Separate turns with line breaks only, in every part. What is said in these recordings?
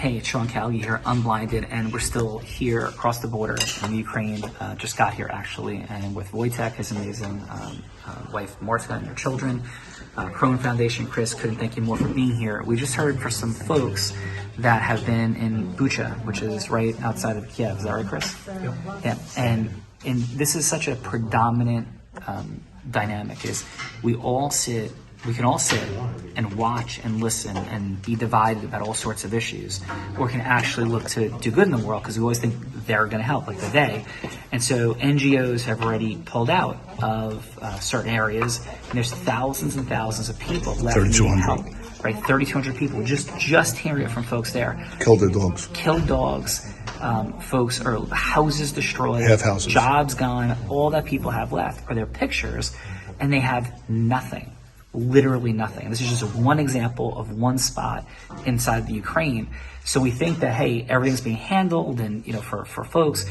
Hey, it's Sean Calgi here, Unblinded, and we're still here across the border in Ukraine. Just got here actually, and with Wojtek, his amazing wife Marta, and their children. Crone Foundation, Chris, couldn't thank you more for being here. We just heard from some folks that have been in Bucha, which is right outside of Kiev. Is that right, Chris? Yeah. And this is such a predominant dynamic. Is we can all sit and watch and listen and be divided about all sorts of issues, or can actually look to do good in the world because we always think they're going to help, like the they. And so NGOs have already pulled out of certain areas, and there's thousands and thousands of people left needing help. Right, 3,200 people. Just hearing it from folks there.
Killed their dogs.
Killed dogs. Folks, or houses destroyed.
Half houses.
Jobs gone. All that people have left are their pictures, and they have nothing. Literally nothing. This is just one example of one spot inside the Ukraine. So we think that, hey, everything's being handled, and for folks,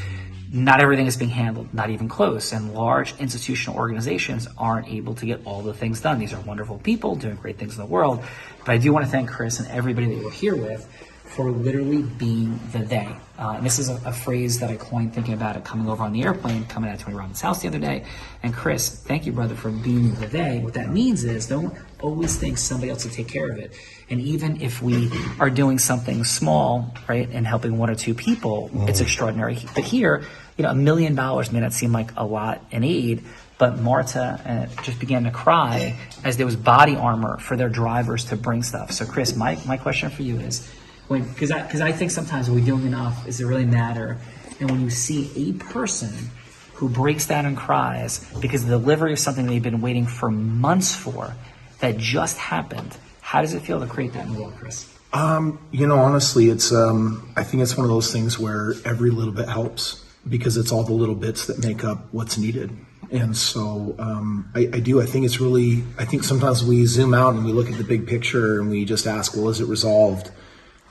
not everything is being handled, not even close. And large institutional organizations aren't able to get all the things done. These are wonderful people doing great things in the world. But I do want to thank Chris and everybody that you're here with for literally being the they. And this is a phrase that I coined thinking about it coming over on the airplane, coming out of Tony Robbins' house the other day. And Chris, thank you, brother, for being the they. What that means is don't always think somebody else will take care of it. And even if we are doing something small, right, and helping one or two people, it's extraordinary. But here, $1 million may not seem like a lot in aid, but Marta just began to cry as there was body armor for their drivers to bring stuff. So Chris, my question for you is, because I think sometimes are we doing enough? Does it really matter? And when you see a person who breaks down and cries because of the delivery of something they've been waiting for months for, that just happened, how does it feel to create that in the world, Chris?
Honestly, it's I think it's one of those things where every little bit helps, because it's all the little bits that make up what's needed. And so I think sometimes we zoom out and we look at the big picture and we just ask, well, is it resolved?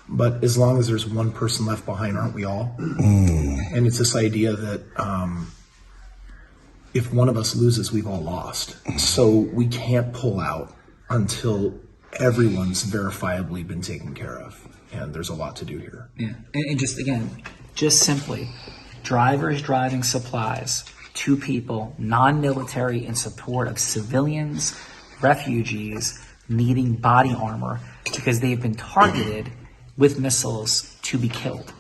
But as long as there's one person left behind, aren't we all? And it's this idea that if one of us loses, we've all lost. So we can't pull out until everyone's verifiably been taken care of. And there's a lot to do here.
Yeah. And just simply, drivers driving supplies to people, non-military, in support of civilians, refugees, needing body armor because they've been targeted with missiles to be killed.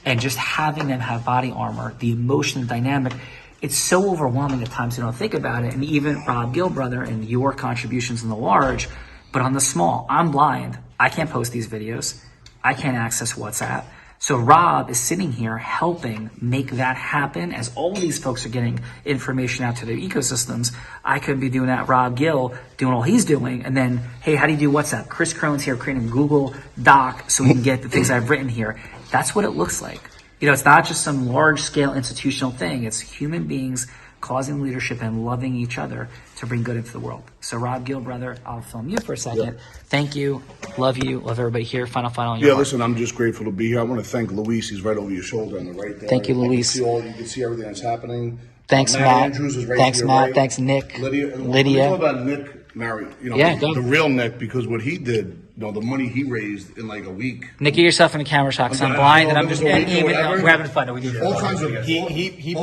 And just having them have body armor, the emotional dynamic, it's so overwhelming at times you don't think about it. And even Rob Gill, brother, and your contributions in the large, but on the small, I'm blind. I can't post these videos. I can't access WhatsApp. So Rob is sitting here helping make that happen. As all of these folks are getting information out to their ecosystems, I could be doing that. Rob Gill doing all he's doing. And then, hey, how do you do WhatsApp? Chris Crone's here creating a Google Doc so we can get the things I've written here. That's what it looks like. It's not just some large scale institutional thing. It's human beings causing leadership and loving each other to bring good into the world. So Rob Gill, brother, I'll film you for a second.
Yep.
Thank you. Love you. Love everybody here. Final.
Listen, I'm just grateful to be here. I want to thank Luis. He's right over your shoulder on the right there.
Thank you, Luis.
You can see everything that's happening.
Thanks, Matt.
Andrews is right
Thanks,
to your
Matt.
right.
Thanks, Nick.
Lydia.
Lydia.
What about Nick, Mary?
Go.
The real Nick, because what he did, the money he raised in like a week.
Nick, get yourself in the camera shot because I'm blind and I'm just we're having fun.
All kinds of
He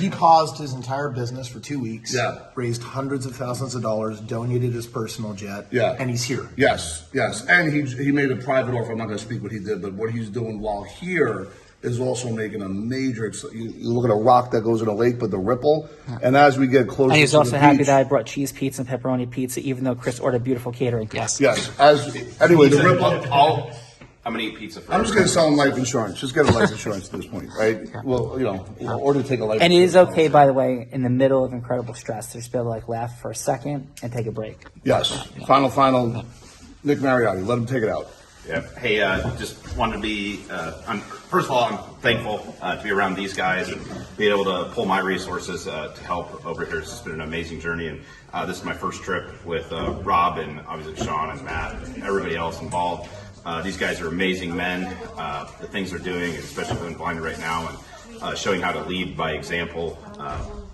paused his entire business for 2 weeks.
Yeah.
Raised hundreds of thousands of dollars, donated his personal jet.
Yeah.
And he's here.
Yes. And he made a private offer. I'm not going to speak what he did, but what he's doing while here is also making a major. You look at a rock that goes in a lake, but the ripple. And as we get closer,
and he's
to
also
the
happy
beach,
that I brought cheese pizza and pepperoni pizza, even though Chris ordered beautiful catering. Yes.
Anyway, the ripple.
I'm gonna eat pizza.
I'm just going to sell him life insurance. Just get a life insurance at this point, right? Well, or to take a life.
And it is
insurance
okay, by the way, in the middle of incredible stress, to just be able to laugh for a second and take a break.
Yes. Final. Nick Mariotti, let him take it out.
Yeah. Hey, just wanted to be. First of all, I'm thankful to be around these guys and be able to pull my resources to help over here. It's been an amazing journey, and this is my first trip with Rob and obviously Sean and Matt and everybody else involved. These guys are amazing men. The things they're doing, and especially Unblinded right now, and showing how to lead by example.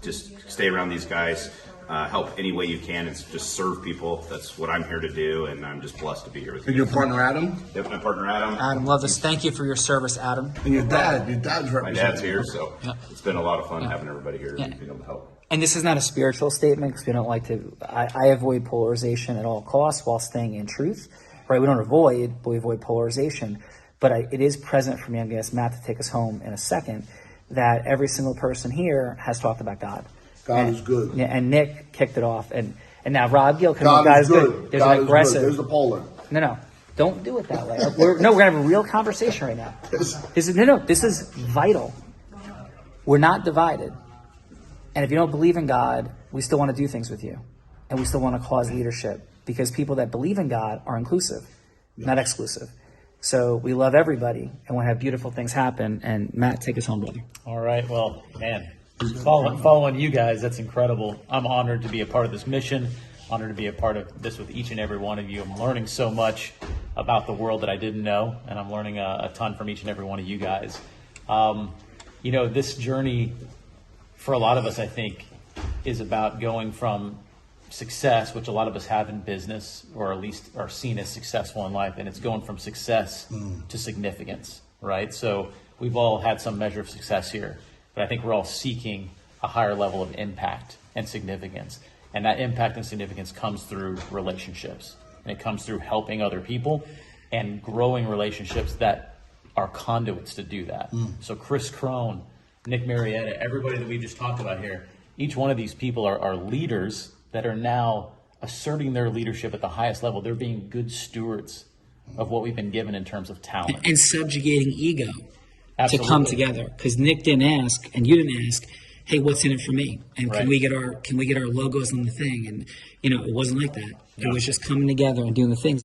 Just stay around these guys. help any way you can and just serve people. That's what I'm here to do, and I'm just blessed to be here with
And
you.
your partner Adam,
Yep, my partner Adam.
Adam, love this. Thank you for your service, Adam.
and your dad's
My
representing.
dad's here, so
Yeah.
it's been a lot of fun having everybody here
Yeah.
and being able to help.
And this is not a spiritual statement because we don't like to. I avoid polarization at all costs while staying in truth, right? We don't avoid, but we avoid polarization. But it is present for me. I'm going to ask Matt to take us home in a second. That every single person here has talked about God.
God is good.
Yeah, and Nick kicked it off, and now Rob Gill,
God is good.
There's
God
an
is
aggressive.
good. There's the polar.
No, don't do it that way. We're gonna have a real conversation right now. This is vital. We're not divided, and if you don't believe in God, we still want to do things with you, and we still want to cause leadership because people that believe in God are inclusive, not exclusive. So we love everybody and want to have beautiful things happen. And Matt, take us home, brother.
All right. Well, man, following you guys, that's incredible. I'm honored to be a part of this mission, honored to be a part of this with each and every one of you. I'm learning so much about the world that I didn't know, and I'm learning a ton from each and every one of you guys. This journey for a lot of us, I think, is about going from success, which a lot of us have in business, or at least are seen as successful in life, and it's going from success to significance, right? So we've all had some measure of success here, but I think we're all seeking a higher level of impact and significance. And that impact and significance comes through relationships, and it comes through helping other people and growing relationships that are conduits to do that. So Chris Crone, Nick Marietta, everybody that we just talked about here, each one of these people are leaders that are now asserting their leadership at the highest level. They're being good stewards of what we've been given in terms of talent.
And subjugating ego
Absolutely.
to come together. Because Nick didn't ask, and you didn't ask, hey, what's in it for me? And
Right.
can we get our logos on the thing? And it wasn't like that. It was just coming together and doing the things.